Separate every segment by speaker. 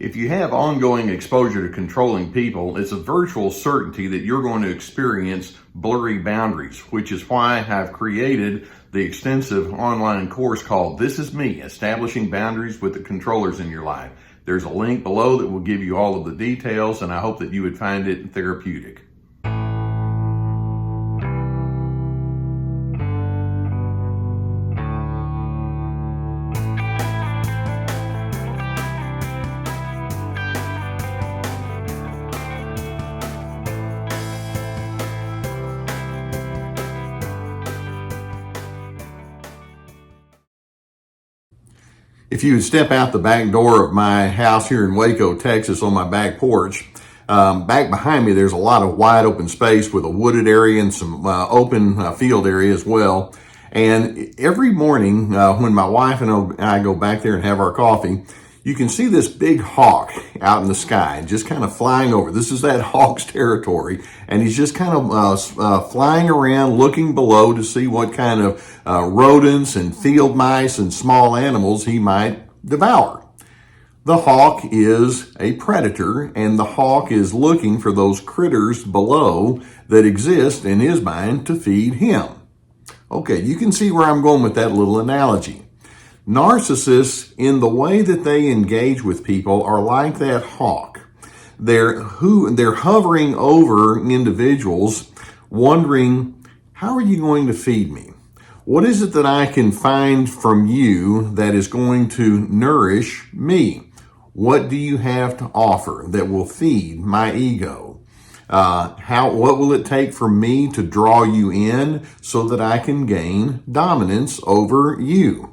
Speaker 1: If you have ongoing exposure to controlling people, it's a virtual certainty that you're going to experience blurry boundaries, which is why I've created the extensive online course called This Is Me, Establishing Boundaries with the Controllers in Your Life. There's a link below that will give you all of the details, and I hope that you would find it therapeutic. If you would step out the back door of my house here in Waco, Texas, on my back porch, back behind me, there's a lot of wide open space with a wooded area and some open field area as well. And every morning when my wife and I go back there and have our coffee, you can see this big hawk out in the sky, just kind of flying over. This is that hawk's territory, and he's just kind of flying around, looking below to see what kind of rodents and field mice and small animals he might devour. The hawk is a predator, and the hawk is looking for those critters below that exist in his mind to feed him. Okay, you can see where I'm going with that little analogy. Narcissists, in the way that they engage with people, are like that hawk. They're hovering over individuals, wondering, how are you going to feed me? What is it that I can find from you that is going to nourish me? What do you have to offer that will feed my ego? What will it take for me to draw you in so that I can gain dominance over you?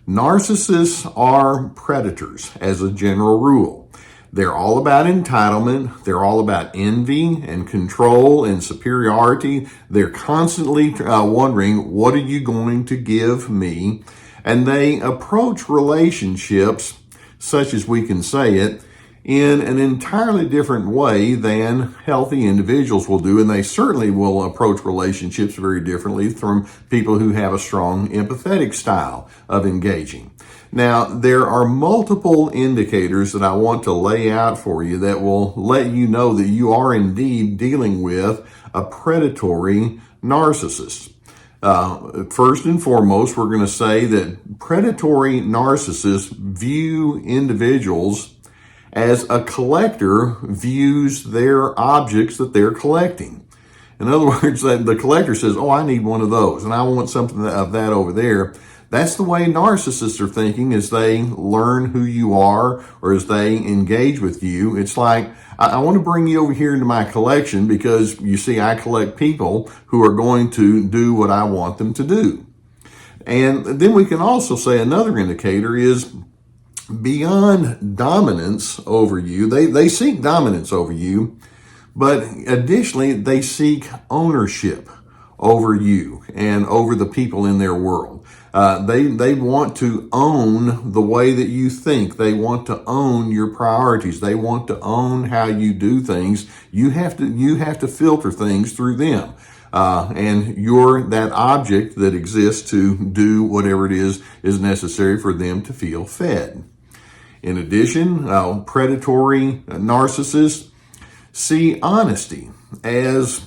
Speaker 1: Narcissists are predators as a general rule. They're all about entitlement. They're all about envy and control and superiority. They're constantly wondering, what are you going to give me? And they approach relationships, such as we can say it, in an entirely different way than healthy individuals will do. And they certainly will approach relationships very differently from people who have a strong empathetic style of engaging. Now, there are multiple indicators that I want to lay out for you that will let you know that you are indeed dealing with a predatory narcissist. First and foremost, we're going to say that predatory narcissists view individuals as a collector views their objects that they're collecting. In other words, the collector says, oh, I need one of those, and I want something of that over there. That's the way narcissists are thinking as they learn who you are or as they engage with you. It's like, I want to bring you over here into my collection because, you see, I collect people who are going to do what I want them to do. And then we can also say another indicator is beyond dominance over you. They seek dominance over you, but additionally, they seek ownership over you and over the people in their world. They want to own the way that you think. They want to own your priorities. They want to own how you do things. You have to filter things through them. And you're that object that exists to do whatever it is necessary for them to feel fed. In addition, predatory narcissists see honesty as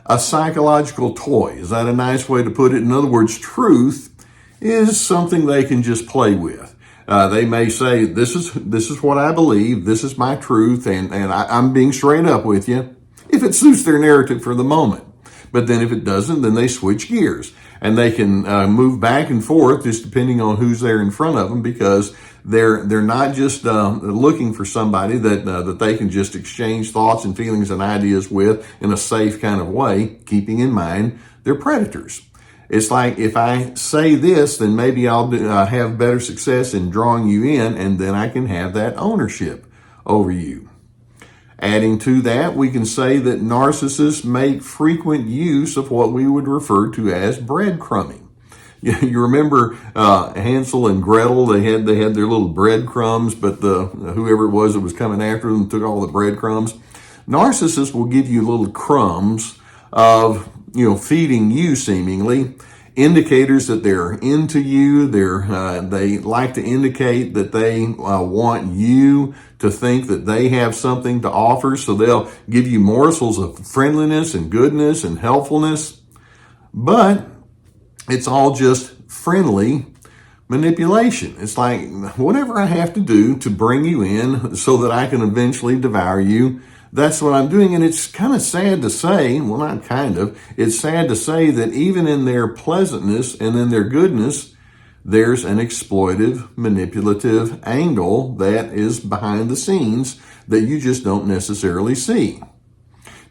Speaker 1: a psychological toy. Is that a nice way to put it? In other words, truth is something they can just play with. They may say, this is what I believe, this is my truth, and I'm being straight up with you, if it suits their narrative for the moment. But then if it doesn't, then they switch gears. And they can move back and forth just depending on who's there in front of them, because they're not just looking for somebody that they can just exchange thoughts and feelings and ideas with in a safe kind of way, keeping in mind they're predators. It's like, if I say this, then maybe I'll have better success in drawing you in, and then I can have that ownership over you. Adding to that, we can say that narcissists make frequent use of what we would refer to as breadcrumbing. You remember Hansel and Gretel? They had their little breadcrumbs, but whoever it was that was coming after them took all the breadcrumbs. Narcissists will give you little crumbs of feeding you seemingly indicators that they're into you. They like to indicate that they want you to think that they have something to offer. So they'll give you morsels of friendliness and goodness and helpfulness. But it's all just friendly manipulation. It's like, whatever I have to do to bring you in so that I can eventually devour you, that's what I'm doing. And it's kind of sad to say, well, not kind of, it's sad to say that even in their pleasantness and in their goodness, there's an exploitive, manipulative angle that is behind the scenes that you just don't necessarily see.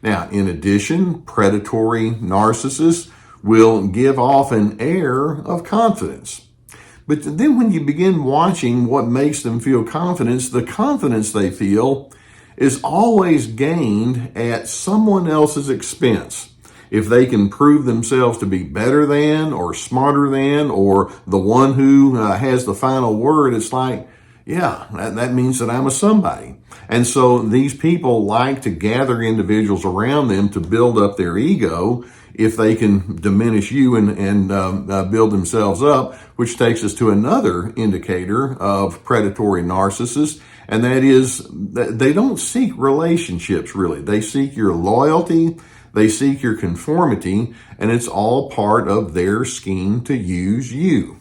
Speaker 1: Now, in addition, predatory narcissists will give off an air of confidence. But then when you begin watching what makes them feel confidence, the confidence they feel is always gained at someone else's expense. If they can prove themselves to be better than or smarter than or the one who has the final word, it's like, yeah, that means that I'm a somebody. And so these people like to gather individuals around them to build up their ego if they can diminish you and build themselves up, which takes us to another indicator of predatory narcissists. And that is that they don't seek relationships, really. They seek your loyalty, they seek your conformity, and it's all part of their scheme to use you.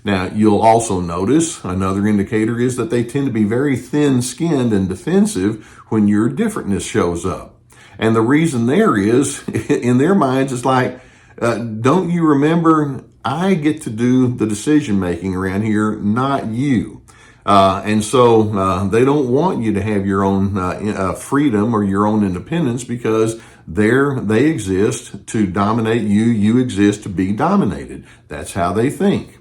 Speaker 1: Now, you'll also notice another indicator is that they tend to be very thin-skinned and defensive when your differentness shows up. And the reason there is, in their minds, it's like, don't you remember, I get to do the decision-making around here, not you. And so they don't want you to have your own freedom or your own independence because they exist to dominate you. You exist to be dominated. That's how they think.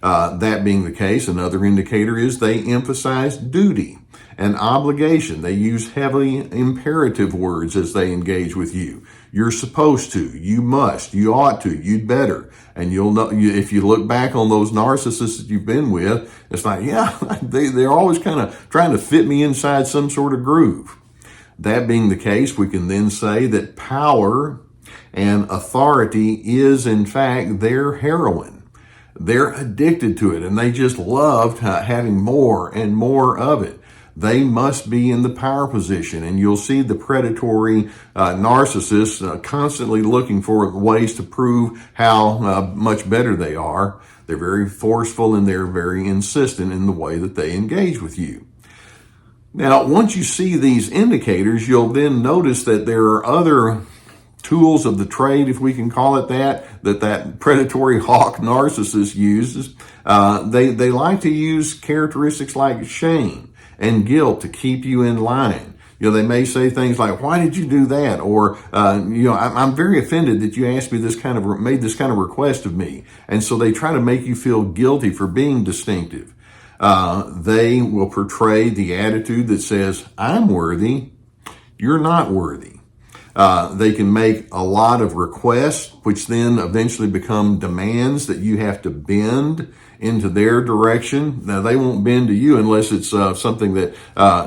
Speaker 1: That being the case, another indicator is they emphasize duty and obligation. They use heavily imperative words as they engage with you. You're supposed to, you must, you ought to, you'd better. And you'll know, if you look back on those narcissists that you've been with, it's like, yeah, they're always kind of trying to fit me inside some sort of groove. That being the case, we can then say that power and authority is, in fact, their heroin. They're addicted to it, and they just love having more and more of it. They must be in the power position, and you'll see the predatory narcissists constantly looking for ways to prove how much better they are. They're very forceful and they're very insistent in the way that they engage with you. Now, once you see these indicators, you'll then notice that there are other tools of the trade, if we can call it that predatory hawk narcissist uses. They like to use characteristics like shame and guilt to keep you in line. You know, they may say things like, why did you do that? Or, I'm very offended that you asked me made this kind of request of me. And so they try to make you feel guilty for being distinctive. They will portray the attitude that says, I'm worthy, you're not worthy. They can make a lot of requests, which then eventually become demands that you have to bend into their direction. Now, they won't bend to you unless it's something that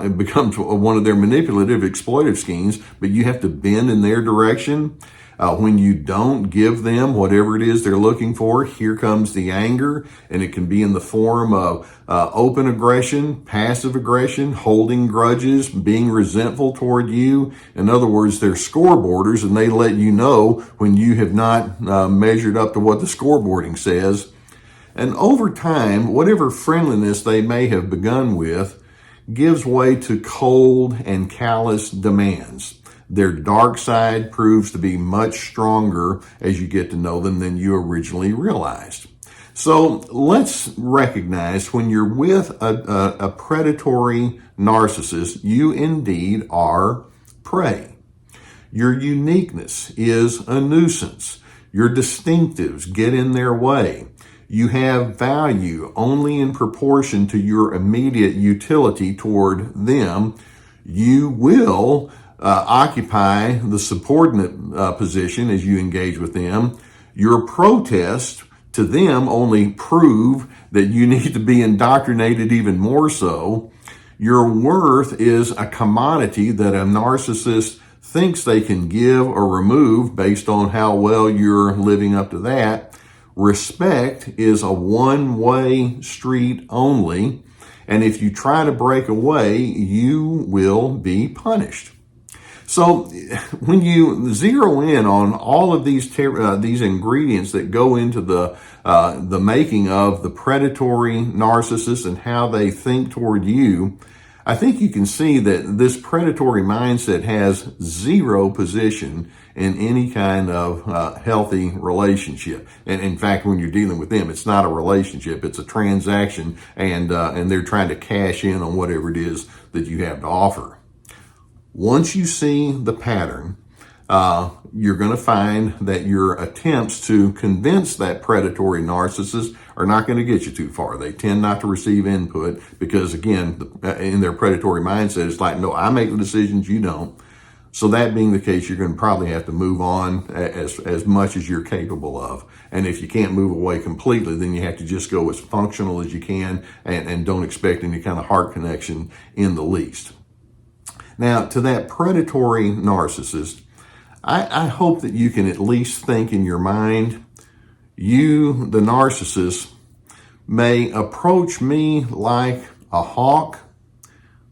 Speaker 1: it becomes one of their manipulative, exploitive schemes, but you have to bend in their direction. When you don't give them whatever it is they're looking for, here comes the anger, and it can be in the form of open aggression, passive aggression, holding grudges, being resentful toward you. In other words, they're scoreboarders, and they let you know when you have not measured up to what the scoreboarding says. And over time, whatever friendliness they may have begun with gives way to cold and callous demands. Their dark side proves to be much stronger as you get to know them than you originally realized. So let's recognize when you're with a predatory narcissist, you indeed are prey. Your uniqueness is a nuisance. Your distinctives get in their way. You have value only in proportion to your immediate utility toward them. You will occupy the subordinate position as you engage with them. Your protests to them only prove that you need to be indoctrinated even more so. Your worth is a commodity that a narcissist thinks they can give or remove based on how well you're living up to that. Respect is a one-way street only, and if you try to break away, you will be punished. So when you zero in on all of these ingredients that go into the making of the predatory narcissist and how they think toward you, I think you can see that this predatory mindset has zero position in any kind of healthy relationship. And in fact, when you're dealing with them, it's not a relationship, it's a transaction, and they're trying to cash in on whatever it is that you have to offer. Once you see the pattern, you're going to find that your attempts to convince that predatory narcissist are not going to get you too far. They tend not to receive input because, again, in their predatory mindset, it's like, no, I make the decisions, you don't. So that being the case, you're going to probably have to move on as much as you're capable of. And if you can't move away completely, then you have to just go as functional as you can and don't expect any kind of heart connection in the least. Now, to that predatory narcissist, I hope that you can at least think in your mind, you, the narcissist, may approach me like a hawk,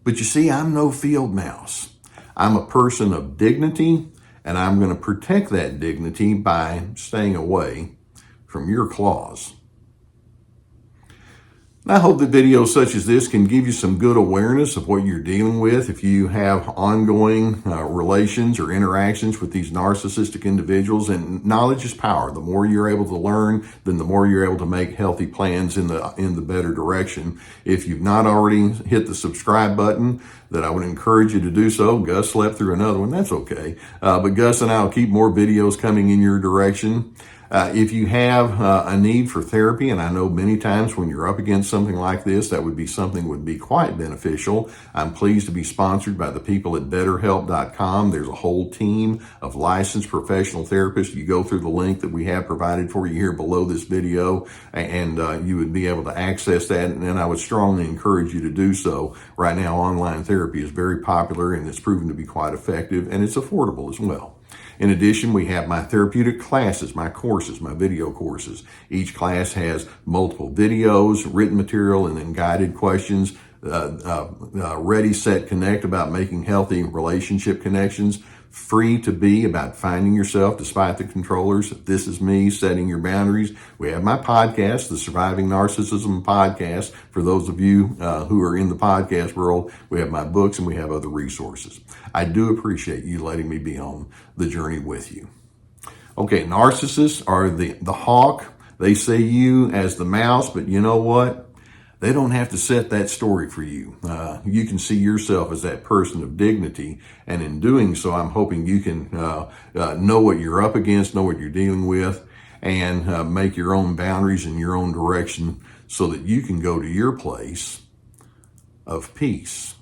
Speaker 1: but you see, I'm no field mouse. I'm a person of dignity, and I'm going to protect that dignity by staying away from your claws. I hope that videos such as this can give you some good awareness of what you're dealing with if you have ongoing relations or interactions with these narcissistic individuals. And knowledge is power. The more you're able to learn, then the more you're able to make healthy plans in the better direction. If you've not already hit the subscribe button, then I would encourage you to do so. Gus slept through another one. That's okay. But Gus and I will keep more videos coming in your direction. If you have a need for therapy, and I know many times when you're up against something like this, that would be something would be quite beneficial. I'm pleased to be sponsored by the people at BetterHelp.com. There's a whole team of licensed professional therapists. You go through the link that we have provided for you here below this video, and you would be able to access that. And I would strongly encourage you to do so. Right now, online therapy is very popular, and it's proven to be quite effective, and it's affordable as well. In addition, we have my therapeutic classes, my courses, my video courses. Each class has multiple videos, written material, and then guided questions. Ready, Set, Connect about making healthy relationship connections. Free to Be about finding yourself despite the controllers. This is me, setting your boundaries. We have my podcast, the Surviving Narcissism podcast. For those of you who are in the podcast world, we have my books and we have other resources. I do appreciate you letting me be on the journey with you. Okay, narcissists are the hawk. They say you as the mouse, but you know what? They don't have to set that story for you. You can see yourself as that person of dignity. And in doing so, I'm hoping you can know what you're up against, know what you're dealing with, and make your own boundaries in your own direction so that you can go to your place of peace.